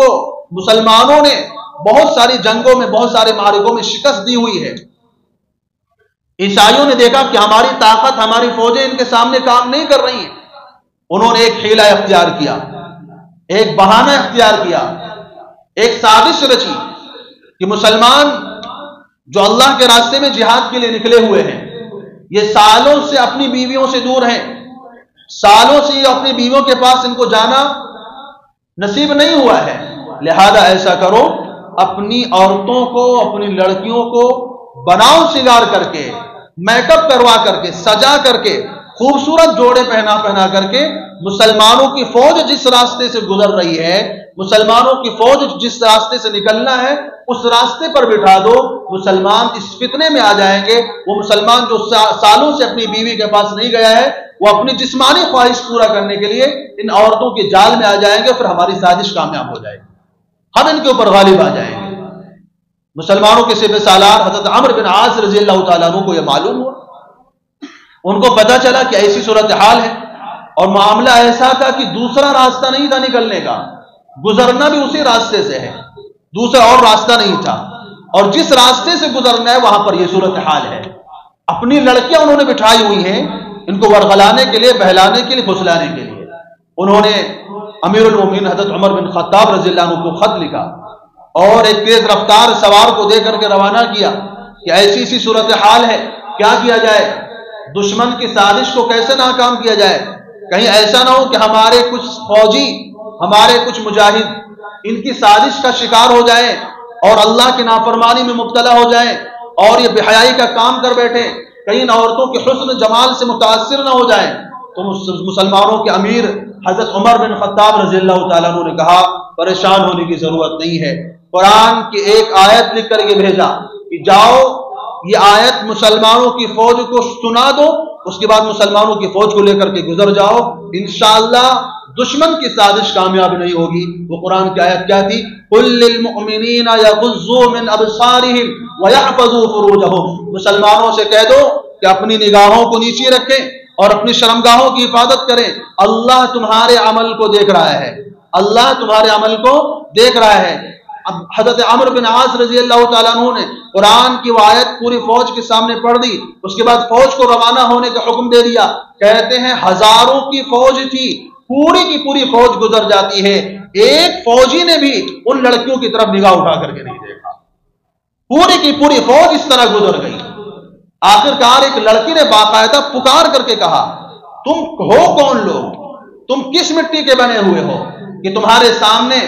مسلمانوں نے بہت ساری جنگوں میں، بہت سارے معرکوں میں شکست دی ہوئی ہے۔ عیسائیوں نے دیکھا کہ ہماری طاقت، ہماری فوجیں ان کے سامنے کام نہیں کر رہی ہیں۔ انہوں نے ایک حیلہ اختیار کیا، ایک بہانہ اختیار کیا، ایک سازش رچی کہ مسلمان جو اللہ کے راستے میں جہاد کے لیے نکلے ہوئے ہیں، یہ سالوں سے اپنی بیویوں سے دور ہیں، سالوں سے یہ اپنی بیویوں کے پاس ان کو جانا نصیب نہیں ہوا ہے، لہذا ایسا کرو اپنی عورتوں کو، اپنی لڑکیوں کو بناؤ سنگار کر کے، میک اپ کروا کر کے، سجا کر کے، خوبصورت جوڑے پہنا کر کے مسلمانوں کی فوج جس راستے سے گزر رہی ہے، مسلمانوں کی فوج جس راستے سے نکلنا ہے اس راستے پر بٹھا دو۔ مسلمان اس فتنے میں آ جائیں گے، وہ مسلمان جو سالوں سے اپنی بیوی کے پاس نہیں گیا ہے وہ اپنی جسمانی خواہش پورا کرنے کے لیے ان عورتوں کے جال میں آ جائیں گے، پھر ہماری سازش کامیاب ہو جائے گی، ہم ان کے اوپر غالب آ جائیں گے۔ مسلمانوں کے سپہ سالار حضرت عمرو بن عاص رضی اللہ تعالیٰ عنہ کو یہ معلوم ہوا، ان کو پتا چلا کہ ایسی صورتحال ہے اور معاملہ ایسا تھا کہ دوسرا راستہ نہیں تھا نکلنے کا، گزرنا بھی اسی راستے سے ہے، دوسرا اور راستہ نہیں تھا، اور جس راستے سے گزرنا ہے وہاں پر یہ صورتحال ہے۔ اپنی لڑکیاں انہوں نے بٹھائی ہوئی ہیں ان کو ورغلانے کے لیے، بہلانے کے لیے، پھسلانے کے لیے۔ انہوں نے امیر المومنین حضرت عمر بن خطاب رضی اللہ عنہ کو خط لکھا اور ایک تیز رفتار سوار کو دے کر کے روانہ کیا کہ ایسی سی صورتحال ہے، کیا کیا جائے، دشمن کی سازش کو کیسے ناکام کیا جائے، کہیں ایسا نہ ہو کہ ہمارے کچھ فوجی، ہمارے کچھ مجاہد ان کی سازش کا شکار ہو جائیں اور اللہ کی نافرمانی میں مبتلا ہو جائیں اور یہ بے حیائی کا کام کر بیٹھے، کہیں ان عورتوں کے حسن جمال سے متاثر نہ ہو جائیں۔ تو مسلمانوں کے امیر حضرت عمر بن خطاب رضی اللہ تعالیٰ عنہ نے کہا پریشان ہونے کی ضرورت نہیں ہے، قرآن کی ایک آیت لکھ کر کے بھیجا کہ جاؤ یہ آیت مسلمانوں کی فوج کو سنا دو، اس کے بعد مسلمانوں کی فوج کو لے کر کے گزر جاؤ، انشاءاللہ دشمن کی سازش کامیاب نہیں ہوگی۔ وہ قرآن کی آیت کیا تھی؟ قل للمؤمنین یغضوا من ابصارہم ویحفظوا فروجہم، مسلمانوں سے کہہ دو کہ اپنی نگاہوں کو نیچے رکھیں اور اپنی شرمگاہوں کی حفاظت کریں، اللہ تمہارے عمل کو دیکھ رہا ہے، اللہ تمہارے عمل کو دیکھ رہا ہے۔ اب حضرت عمرو بن عاص رضی اللہ تعالیٰ عنہ نے قرآن کی وہ آیت پوری فوج کے سامنے پڑھ دی، اس کے بعد فوج کو روانہ ہونے کا حکم دے دیا۔ کہتے ہیں ہزاروں کی فوج تھی، پوری کی پوری فوج گزر جاتی ہے، ایک فوجی نے بھی ان لڑکیوں کی طرف نگاہ اٹھا کر کے نہیں دیکھا، پوری کی پوری فوج اس طرح گزر گئی۔ آخرکار ایک لڑکی نے باقاعدہ پکار کر کے کہا تم ہو کون لوگ، تم کس مٹی کے بنے ہوئے ہو کہ تمہارے سامنے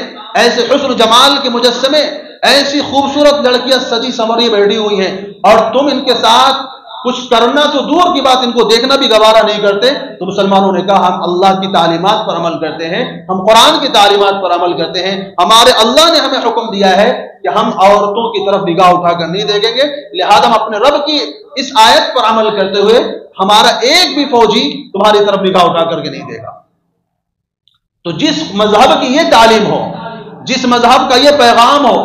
ایسے حسن و جمال کے مجسمے، ایسی خوبصورت لڑکیاں سجی سنوری بیٹھی ہوئی ہیں اور تم ان کے ساتھ کچھ کرنا تو دور کی بات، ان کو دیکھنا بھی گوارا نہیں کرتے۔ تو مسلمانوں نے کہا ہم اللہ کی تعلیمات پر عمل کرتے ہیں، ہم قرآن کی تعلیمات پر عمل کرتے ہیں، ہمارے اللہ نے ہمیں حکم دیا ہے کہ ہم عورتوں کی طرف نگاہ اٹھا کر نہیں دیکھیں گے، لہذا ہم اپنے رب کی اس آیت پر عمل کرتے ہوئے ہمارا ایک بھی فوجی تمہاری طرف نگاہ اٹھا کر کے نہیں دے گا۔ تو جس مذہب کی یہ تعلیم ہو، جس مذہب کا یہ پیغام ہو،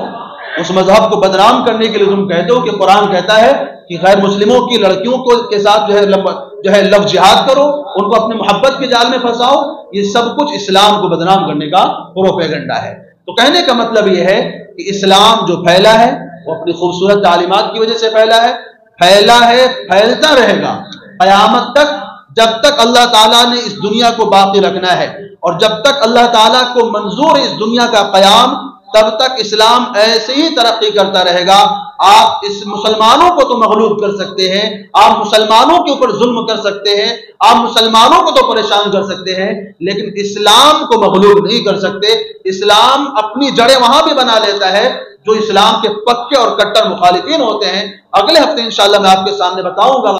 اس مذہب کو بدنام کرنے کے لیے تم کہتے ہو کہ قرآن کہتا ہے کہ غیر مسلموں کی لڑکیوں کے ساتھ جو ہے لفظ جہاد کرو، ان کو اپنے محبت کے جال میں پھنساؤ، یہ سب کچھ اسلام کو بدنام کرنے کا پروپیگنڈا ہے۔ تو کہنے کا مطلب یہ ہے کہ اسلام جو پھیلا ہے وہ اپنی خوبصورت تعلیمات کی وجہ سے پھیلا ہے، پھیلتا رہے گا قیامت تک، جب تک اللہ تعالیٰ نے اس دنیا کو باقی رکھنا ہے، اور جب تک اللہ تعالیٰ کو منظور ہے اس دنیا کا قیام، تب تک اسلام ایسے ہی ترقی کرتا رہے گا۔ آپ اس مسلمانوں کو تو مغلوب کر سکتے ہیں، آپ مسلمانوں کے اوپر ظلم کر سکتے ہیں، آپ مسلمانوں کو تو پریشان کر سکتے ہیں، لیکن اسلام کو مغلوب نہیں کر سکتے۔ اسلام اپنی جڑیں وہاں بھی بنا لیتا ہے جو اسلام کے پکے اور کٹر مخالفین ہوتے ہیں۔ اگلے ہفتے انشاءاللہ میں آپ کے سامنے بتاؤں گا